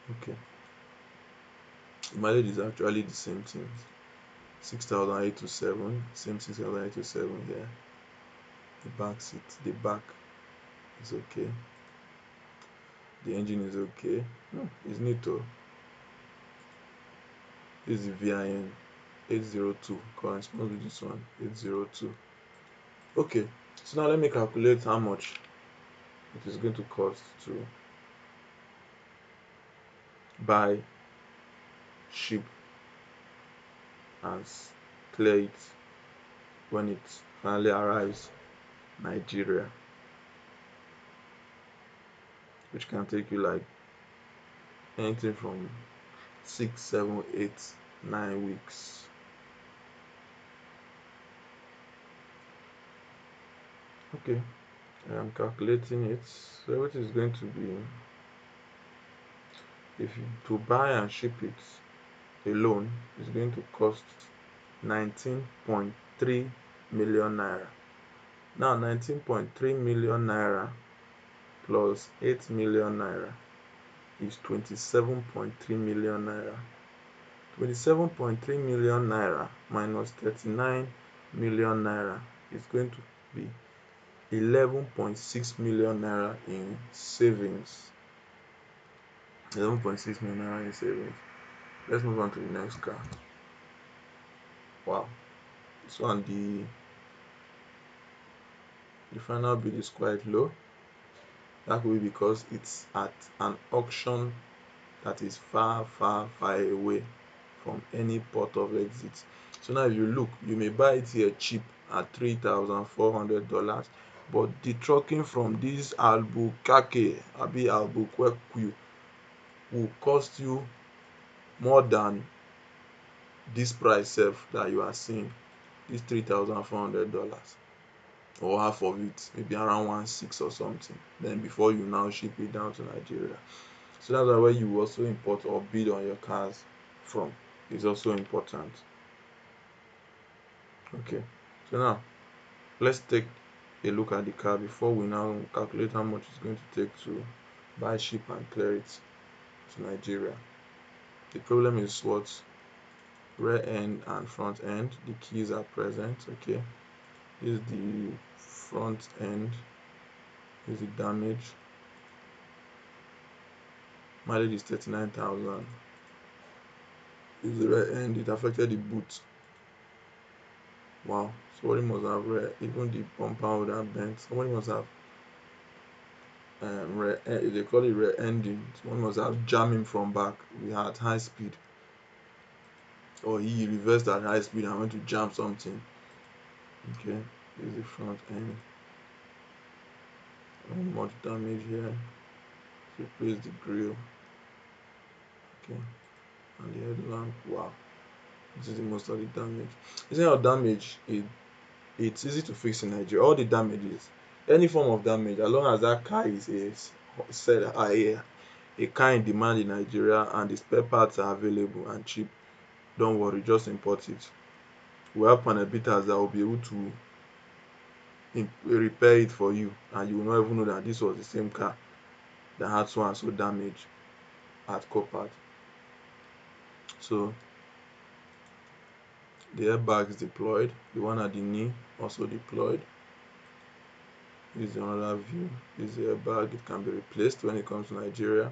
Okay, the mileage is actually the same thing. 6,827, same 6,827 here. The back seat, the back is okay. The engine is okay. It's neat though. This is the VIN 802, corresponds with this one, 802. Okay, so now let me calculate how much it is going to cost to buy, ship, and clear it when it finally arrives Nigeria, which can take you like anything from 6, 7, 8, 9 weeks. Okay, I am calculating it. So what is going to be, if you to buy and ship it alone, is going to cost 19.3 million naira. Now 19.3 million naira plus 8 million naira is 27.3 million naira. 27.3 million naira minus 39 million naira is going to be 11.6 million naira in savings. 11.6 million naira in savings. Let's move on to the next car. Wow. This one, the final bid is quite low. That will be because it's at an auction that is far, far, far away from any port of exit. So now if you look, you may buy it here cheap at $3,400, but the trucking from this Albuquerque will cost you more than this price sef that you are seeing, this $3,400, or half of it, maybe around 1.6 or something, then before you now ship it down to Nigeria. So that's why you also import or bid on your cars from is also important. Okay, so now let's take a look at the car before we now calculate how much it's going to take to buy, ship, and clear it to Nigeria. The problem is what? Rear end and front end. The keys are present. Okay, this is the front end. This is the damage. Mileage is 39,000. This is the rear end. It affected the boot. Wow, somebody must have rear, even the bumper would have bent. Somebody must have they call it rear ending. Someone must have jammed him from back. We had high speed, or he reversed at high speed and went to jam something. Okay, this is the front end. Not much damage here. Replace the grill. Okay, and the headlamp. Wow, this is the most of the damage. Instead of damage, it's easy to fix in Nigeria. All the damages, any form of damage, as long as that car is a car in demand in Nigeria and the spare parts are available and cheap, don't worry, just import it. We have panel beaters that will be able to repair it for you, and you will not even know that this was the same car that had so and so damage at Copart. So the airbag is deployed, the one at the knee also deployed. This is another view. This is the airbag. It can be replaced when it comes to Nigeria.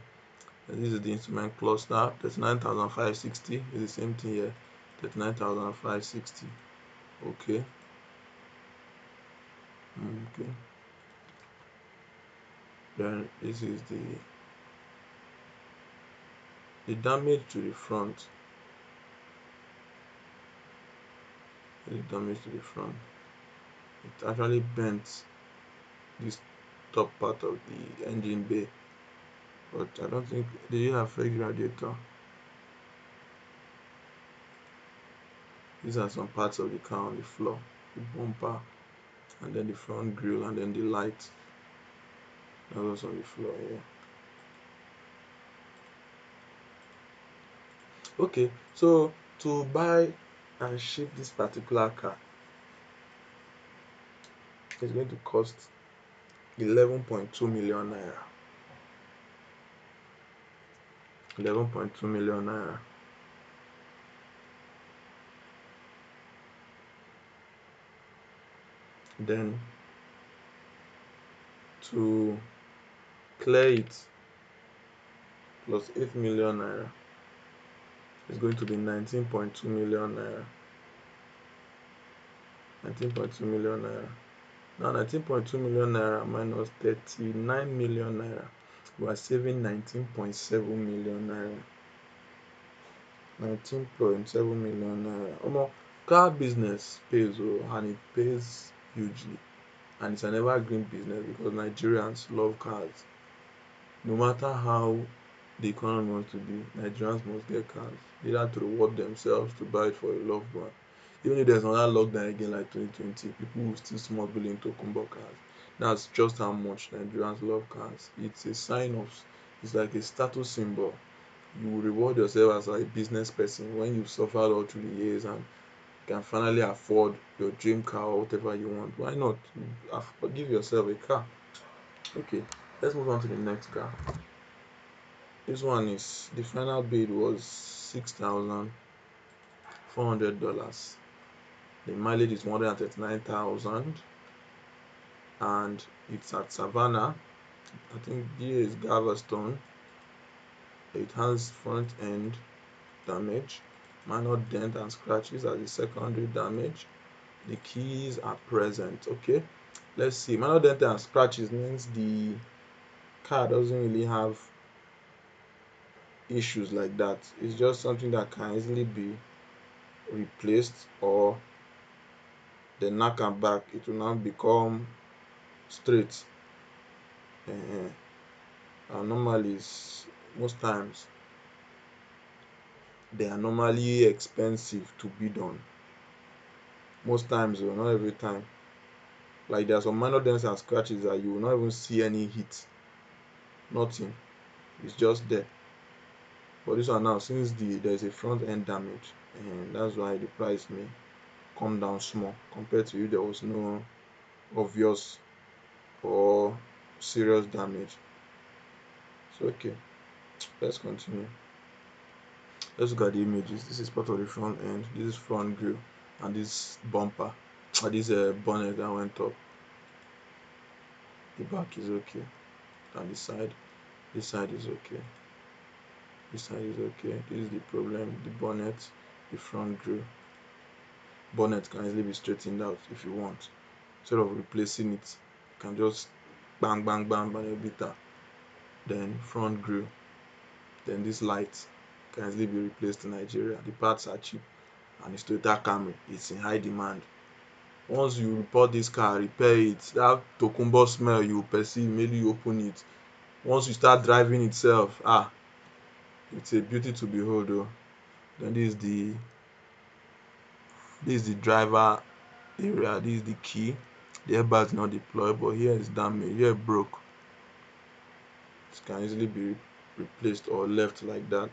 And this is the instrument cluster. 39,560 is the same thing here. 39,560. Okay. Okay. Then this is the damage to the front. The damage to the front. It actually bent this top part of the engine bay, but I don't think they didn't affect the radiator. These are some parts of the car on the floor, the bumper, and then the front grille, and then the light. That was on the floor here. Okay, so to buy and ship this particular car, it's going to cost 11.2 million naira. 11.2 million naira. Then to clear it plus 8 million naira is going to be 19.2 million naira. 19.2 million naira. Now 19.2 million naira minus 39 million naira, we are saving 19.7 million naira. 19.7 million naira. Car business pays and it pays hugely, and it's an evergreen business because Nigerians love cars. No matter how the economy wants to be, Nigerians must get cars, either to reward themselves, to buy it for a loved one. Even if there's another lockdown again like 2020, people will still smuggle into combo cars. That's just how much Nigerians love cars. It's a sign of, it's like a status symbol. You will reward yourself as a business person when you've suffered all through the years and can finally afford your dream car or whatever you want. Why not give yourself a car? Okay, let's move on to the next car. This one is, the final bid was $6,400. The mileage is 139,000 and it's at Savannah. I think here is Galveston. It has front end damage, minor dent and scratches as the secondary damage. The keys are present. Okay, let's see. Minor dent and scratches means the car doesn't really have issues like that. It's just something that can easily be replaced, or the knack and back, it will now become straight. Anomalies, most times they are normally expensive to bid on. Most times, or not every time. Like there are some minor dents and scratches that you will not even see any hit, nothing. It's just there. But this one now, since there's a front end damage, and that's why the price may come down small compared to if there was no obvious or serious damage. So okay, let's continue. Let's look at the images. This is part of the front end. This is front grille, and this bumper, and this bonnet that went up. The back is okay, and this side is okay. This side is okay. This is the problem. The bonnet, the front grille. Bonnet can easily be straightened out if you want. Instead of replacing it, you can just bang bang bang bang a bitter. Then front grille. Then this light can easily be replaced in Nigeria. The parts are cheap, and it's Toyota Camry. It's in high demand. Once you report this car, repair it, that tokumbo smell you perceive, maybe you open it. Once you start driving itself, it's a beauty to behold. Then this is the driver area. This is the key. The airbag is not deployed, but here is damaged. Here it broke. It can easily be replaced or left like that.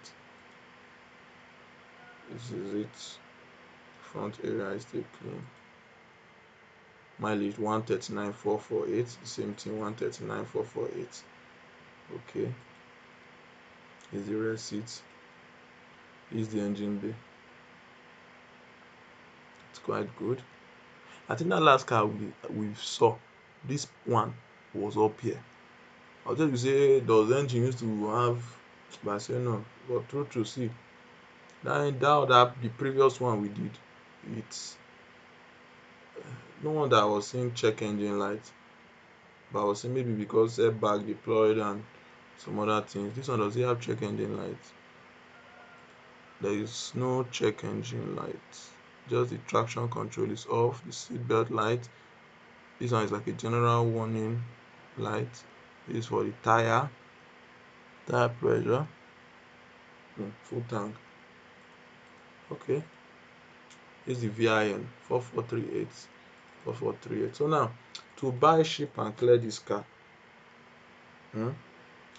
This is it. Front area is still clean. Mileage 139,448. The same thing, 139,448. Okay. Here's the rear seat. Here's the engine bay. It's quite good. I think that last car we saw, this one was up here. I was just say, does the engine used to have, but I say no. But true, see, that the previous one we did, it's no one that was seeing check engine light, but I was saying maybe because airbag deployed and some other things. This one, does it have check engine light? There is no check engine light. Just the traction control is off. The seatbelt light. This one is like a general warning light. This is for the tire pressure. Full tank. Okay. This is the VIN 4438. 4438. So now, to buy, ship and clear this car,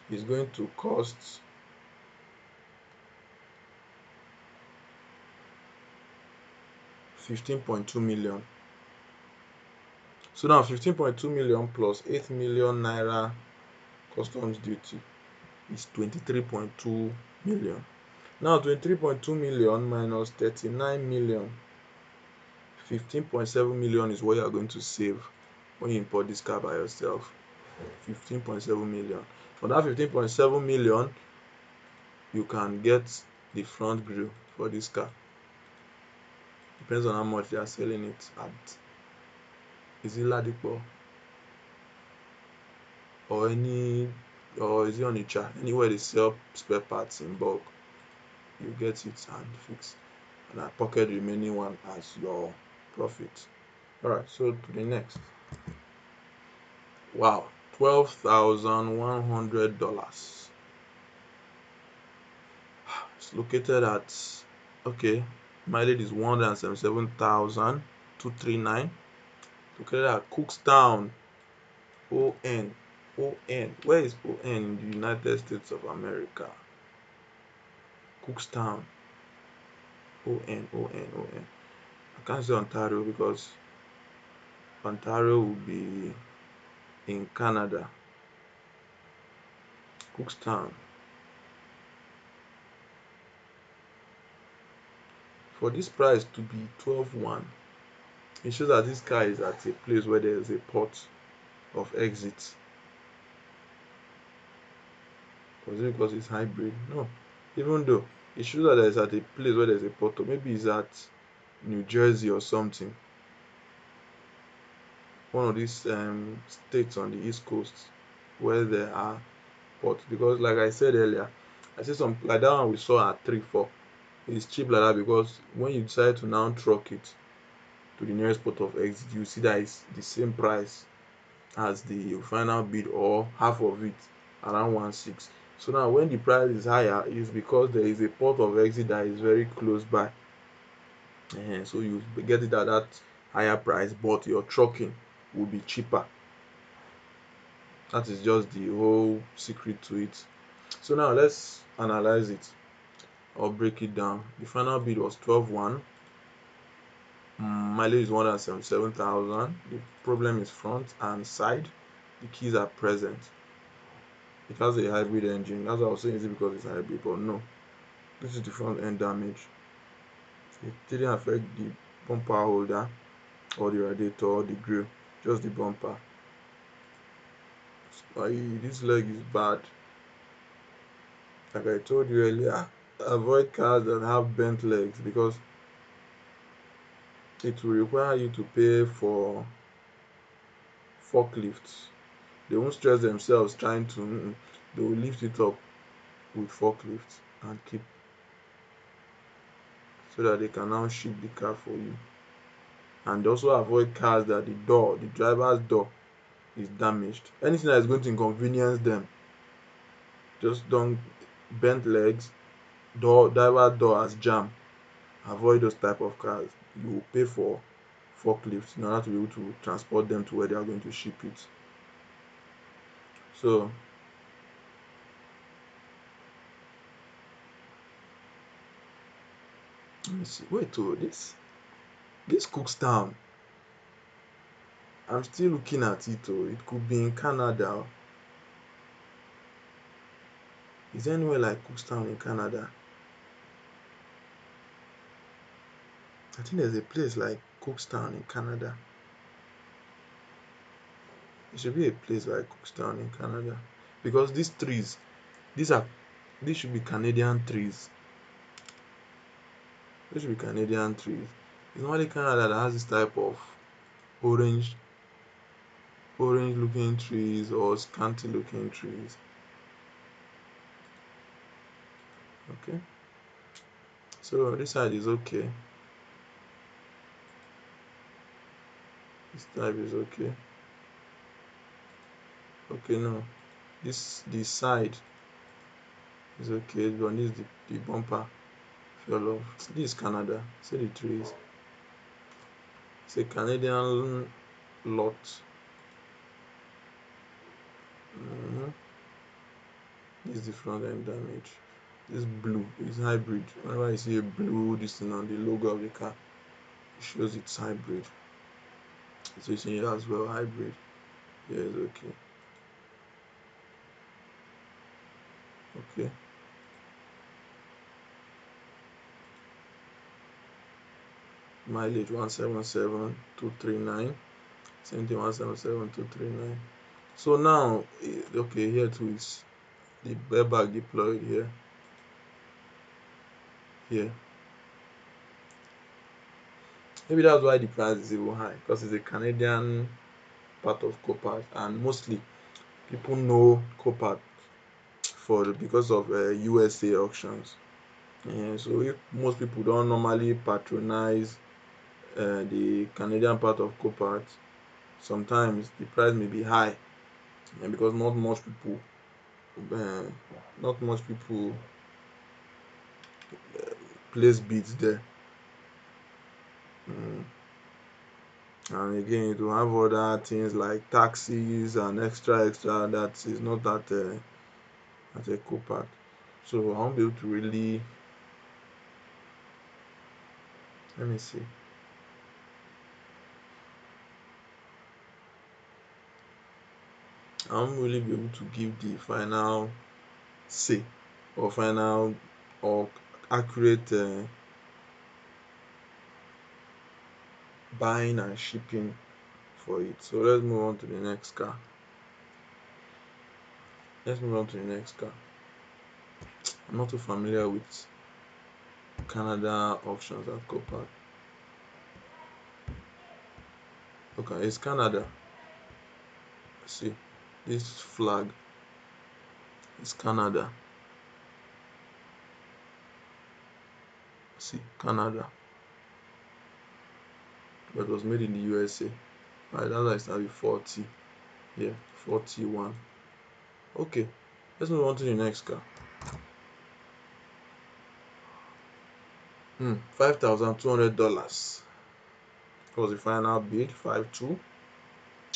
is going to cost 15.2 million. So now 15.2 million plus 8 million naira customs duty is 23.2 million. Now 23.2 million minus 39 million, 15.7 million is what you are going to save when you import this car by yourself. 15.7 million. For that 15.7 million, you can get the front grille for this car. Depends on how much they are selling it at. Is it Ladipo or is it Onitsha? Anywhere they sell spare parts in bulk, you get it and fix, and I pocket the remaining one as your profit. Alright, so to the next. Wow, $12,100. It's located at, okay, mileage is 177,239. Located at Cookstown, ON. ON. Where is ON in the United States of America? Cookstown. ON, ON, ON. I can't say Ontario because Ontario will be in Canada. Cookstown. For this price to be 12,100, it shows that this car is at a place where there is a port of exit. Was it because it's hybrid? No. Even though it shows that it's at a place where there's a port, or maybe it's at New Jersey or something. One of these states on the East Coast where there are ports. Because like I said earlier, I see some like that one we saw at 3-4. It's cheap like that because when you decide to now truck it to the nearest port of exit, you see that it's the same price as the final bid or half of it, around 1.6. So now when the price is higher, is because there is a port of exit that is very close by. So you get it at that higher price, but your trucking will be cheaper. That is just the whole secret to it. So now let's analyze it or break it down. The final bid was 12,100. Mileage is 177,000. The problem is front and side. The keys are present. It has a hybrid engine. That's what I was saying. Is it because it's hybrid? But no. This is the front end damage. It didn't affect the bumper holder or the radiator or the grille. Just the bumper. This leg is bad. Like I told you earlier, avoid cars that have bent legs because it will require you to pay for forklifts. They won't stress themselves trying to, they will lift it up with forklifts and keep, so that they can now ship the car for you. And also avoid cars that the driver's door is damaged. Anything that is going to inconvenience them, just don't. Bent legs, driver door has jam. Avoid those type of cars. You will pay for forklifts in order to be able to transport them to where they are going to ship it. So let me see. Wait, this Cookstown, I'm still looking at it. It could be in Canada. Is there anywhere like Cookstown in Canada? I think there's a place like Cookstown in Canada. It should be a place like Cookstown in Canada because these trees, these should be Canadian trees. These should be Canadian trees. It's normally Canada that has this type of orange looking trees or scanty looking trees. Okay, so this side is okay. This type is okay. Okay, no, this side is okay, but this is the bumper fell off. This is Canada. See the trees. It's a Canadian lot. This is the front end damage. This blue is hybrid. Whenever you see a blue this thing on the logo of the car, it shows it's hybrid. So you see it as well, hybrid. Yeah, it's okay. Okay. mileage 177,239. Same thing, 177,239. So now, okay, here too is the airbag deployed here. Here, maybe that's why the price is even high, because it's a Canadian part of Copart, and mostly people know Copart because of USA auctions. So if most people don't normally patronize the Canadian part of Copart, sometimes the price may be high, because uh, not much people place bids there. Mm. And again, to have other things like taxis and extra that is not at a Copart. So I won't be able to really, let me see. I won't really be able to give the final say or final or accurate buying and shipping for it. So let's move on to the next car. Let's move on to the next car. I'm not too familiar with Canada auctions at Copart. Okay, it's Canada. See, this flag is Canada. See, Canada. But it was made in the USA. Alright, that's why it's now 40. Yeah, 41. Okay, let's move on to the next car. $5,200 was the final bid. 52.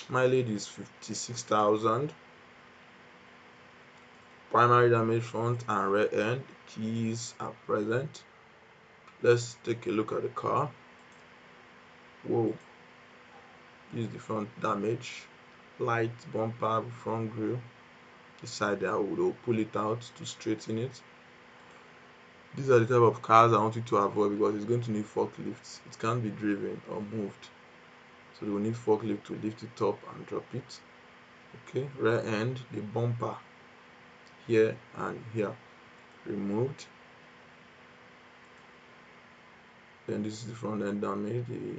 Mileage is 56,000. Primary damage front and rear end. Keys are present. Let's take a look at the car. Whoa, this is the front damage. Light bumper, front grille. The side there, will pull it out to straighten it. These are the type of cars I want you to avoid, because it's going to need forklifts. It can't be driven or moved. So they will need forklift to lift it up and drop it. Okay, rear end, the bumper here and here removed. Then this is the front end damage, the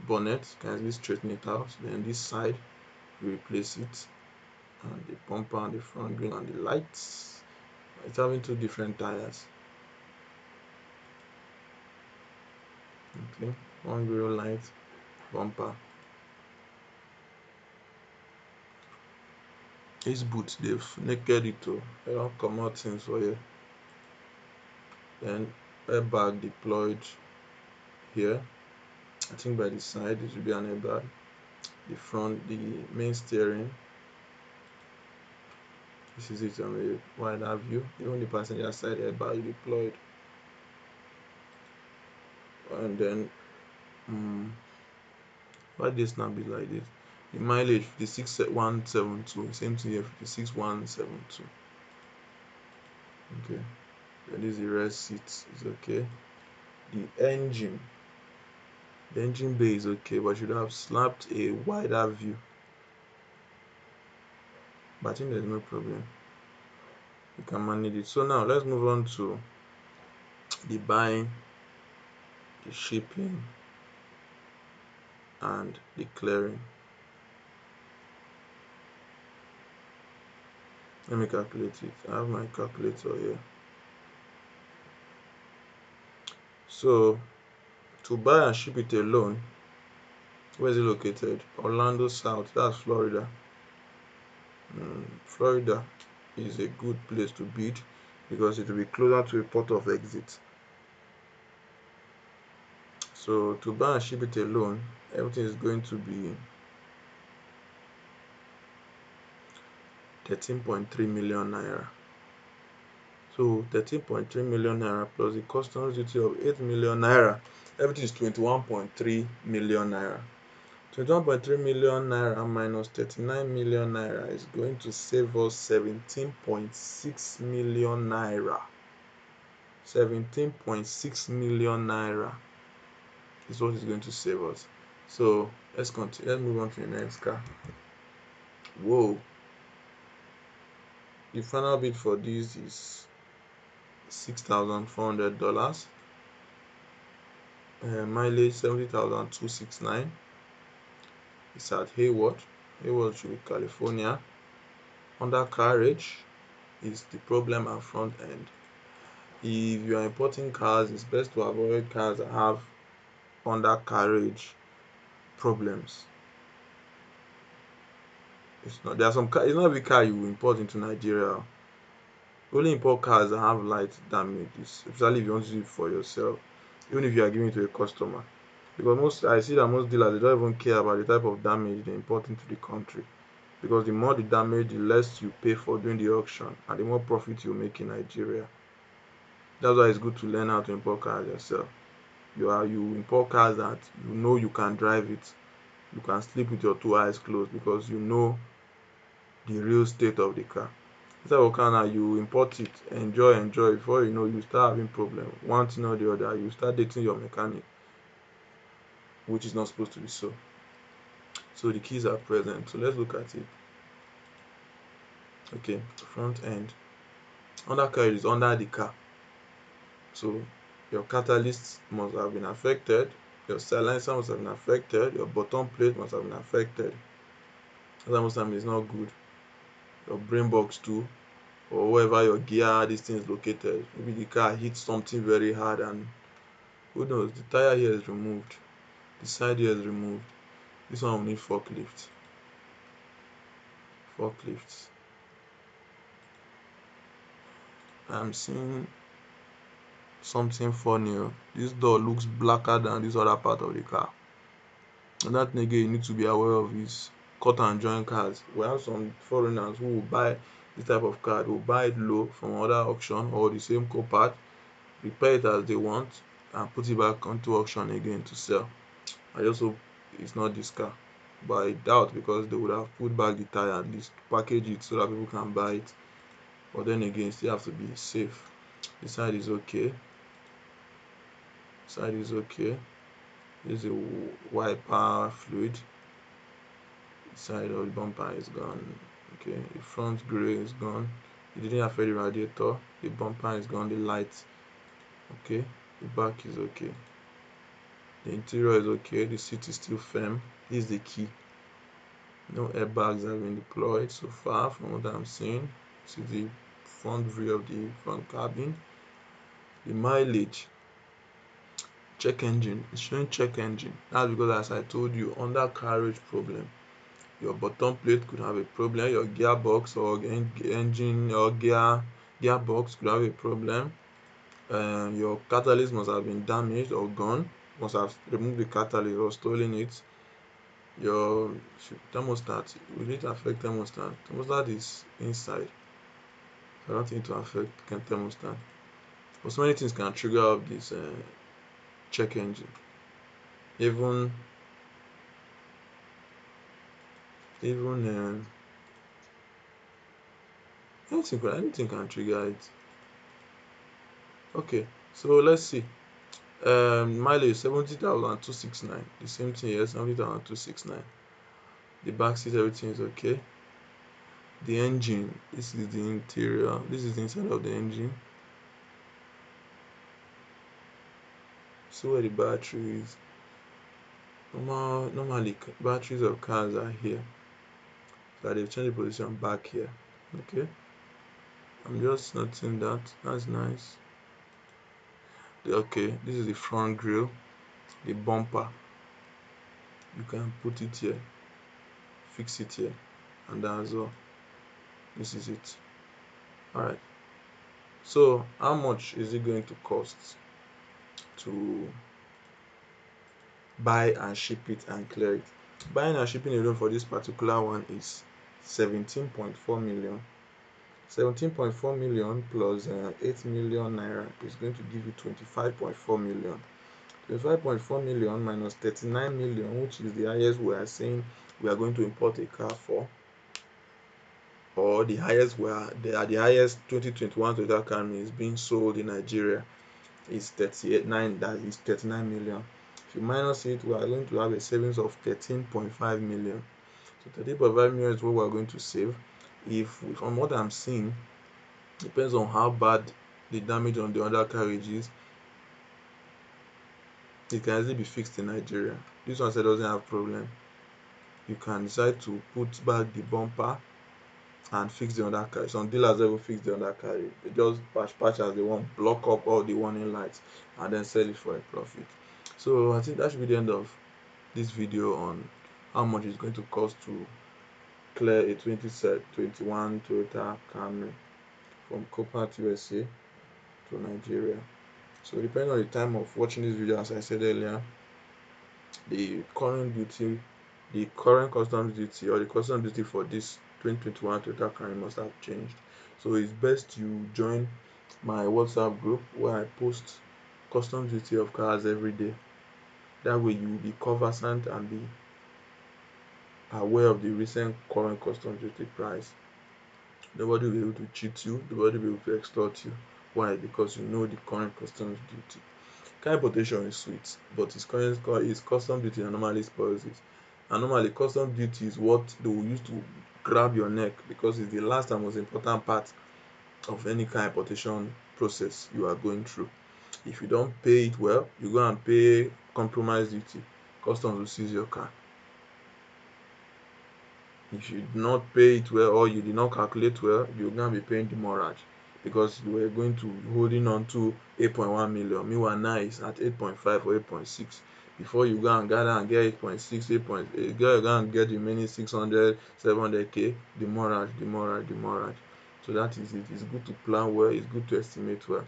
bonnet, can easily straighten it out. Then this side, we replace it, and the bumper and the front grille and the lights. It's having two different tires. Okay, one grille light, bumper. This boot, they've naked it too. They don't come out things for you. Then airbag deployed here. I think by the side it should be an airbag. The front, the main steering. This is it on a wider view. Even the passenger side airbag deployed. And then why this snap is like this? The mileage 56,172. Same thing here, 56,172. Okay. Then this is the rear seat, is okay. The engine bay is okay, but should have slapped a wider view. But I think there's no problem. You can manage it. So now let's move on to the buying, the shipping, and the clearing. Let me calculate it. I have my calculator here. So to buy and ship it alone, where is it located? Orlando South, that's Florida. Florida is a good place to bid, because it will be closer to a port of exit. So to buy and ship it alone, everything is going to be 13.3 million naira. So 13.3 million naira plus the customs duty of 8 million naira, everything is 21.3 million naira. 21.3 million naira minus 39 million naira is going to save us 17.6 million naira. 17.6 million naira. is what is going to save us. So let's continue. Let's move on to the next car. Whoa, the final bid for this is $6,400. Mileage 70,269. It's at Hayward should be California. Undercarriage is the problem at front end. If you are importing cars, it's best to avoid cars that have undercarriage problems. It's not there are some car it's not every car you will import into Nigeria. Only import cars that have light damages, especially if you want to use it for yourself, even if you are giving it to a customer. Because I see that most dealers they don't even care about the type of damage they import into the country. Because the more the damage, the less you pay for doing the auction and the more profit you make in Nigeria. That's why it's good to learn how to import cars yourself. You import cars that you know you can drive it. You can sleep with your two eyes closed because you know the real state of the car. Instead of car now, you import it, enjoy. Before you know, you start having problem. One thing or the other, you start dating your mechanic, which is not supposed to be so. So the keys are present. So let's look at it. Okay, front end. Undercarriage is under the car. So your catalyst must have been affected, your silencer must have been affected, your bottom plate must have been affected. That most time is not good. Your brain box too, or wherever your gear this thing is located. Maybe the car hits something very hard and who knows, the tire here is removed, the side here is removed. This one will need forklift. Forklifts. I'm seeing something funny. This door looks blacker than this other part of the car. And that thing again you need to be aware of is cut and join cars. We have some foreigners who will buy this type of car, they will buy it low from other auction or the same co-part, repair it as they want and put it back onto auction again to sell. I just hope it's not this car, but I doubt because they would have put back the tire at least, package it so that people can buy it. But then again, you still have to be safe. The side is okay. Side is okay. This is a wiper fluid. The side of the bumper is gone. Okay, the front grille is gone. It didn't affect the radiator. The bumper is gone. The light, okay. The back is okay. The interior is okay. The seat is still firm. This is the key. No airbags have been deployed so far from what I'm seeing. This is the front view of the front cabin. The mileage, check engine, it's showing check engine. That's because as I told you, undercarriage problem. Your bottom plate could have a problem, your gearbox or engine or gearbox could have a problem. Your catalyst must have been damaged or gone, must have removed the catalyst or stolen it. Your thermostat, will it affect thermostat? Thermostat is inside, so I don't think to affect thermostat. But so many things can trigger up this check engine. Even anything can trigger it. Okay, so let's see. Mileage 70,269. The same thing here, 70,269. The back seat, everything is okay. The engine, this is the interior, this is the inside of the engine. So where the battery is. Normally batteries of cars are here. So they've changed the position back here. Okay. I'm just noting that. That's nice. Okay, this is the front grille, the bumper. You can put it here, fix it here, and that as well. This is it. Alright. So how much is it going to cost to buy and ship it and clear it? Buying and shipping alone for this particular one is 17.4 million. 17.4 million plus 8 million naira is going to give you 25.4 million. 25.4 million minus 39 million, which is the highest we are saying we are going to import a car for, or the highest the highest 2021 Toyota Camry is being sold in Nigeria is 39 million. If you minus it, we are going to have a savings of 13.5 million. So 13.5 million is what we are going to save. If from what I'm seeing, depends on how bad the damage on the undercarriage is, it can easily be fixed in Nigeria. This one said doesn't have problem. You can decide to put back the bumper and fix the undercarriage. Some dealers don't even fix the undercarriage. They just patch as they want, block up all the warning lights, and then sell it for a profit. So I think that should be the end of this video on how much it's going to cost to clear a 2021 Toyota Camry from Copa USA to Nigeria. So depending on the time of watching this video, as I said earlier, the current duty, the current customs duty or the customs duty for this 2021 Toyota Camry must have changed. So it's best you join my WhatsApp group where I post customs duty of cars every day. That way you will be conversant and be aware of the recent current customs duty price. Nobody will be able to cheat you, nobody will be able to extort you. Why? Because you know the current customs duty. Car importation is sweet, but its custom duty that normally spoils it. And normally custom duty is what they will use to grab your neck, because it's the last and most important part of any car importation process you are going through. If you don't pay it well, you go and pay compromise duty, customs will seize your car. If you did not pay it well or you did not calculate well, you're going to be paying demurrage, because you were going to holding on to 8.1 million. Meanwhile, now it's at 8.5 or 8.6. Before you go and gather and get 8.6, 8.8, go and get the remaining 600, 700k, demurrage. So that is it. It's good to plan well, it's good to estimate well.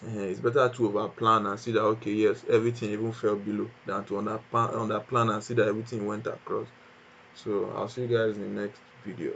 It's better to over plan and see that, okay, yes, everything even fell below, than to under plan and see that everything went across. So I'll see you guys in the next video.